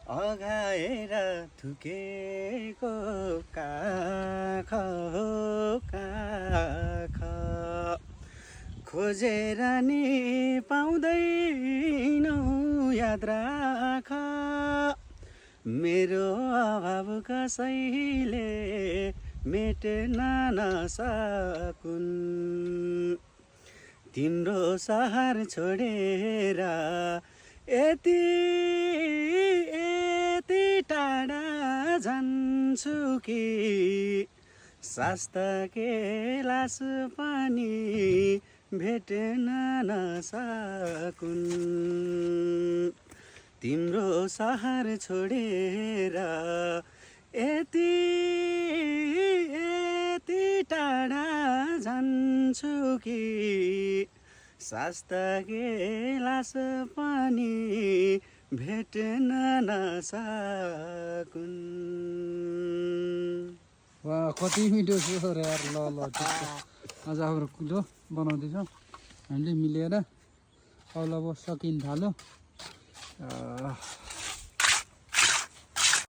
अघाएर थुकेको काख हो काख खोजेर नि पाउँदैनौ याद राख मेरो अभाव कसैले मेट्न नसकुन् तिम्रो सहर छोडेर यति टाढा जान्छु कि शास्ताके लास पनि भेट्न नसकुन् तिम्रो सहर छोडेर यति टाढा जान्छु कि शास्ताके लास पनि भेट्न नसकुन्। वाह कति मिठो स्वर यार ल ल आज हाम्रो कुलो बनाउँदैछौँ हामीले मिलेर अब सकिन थाल्यो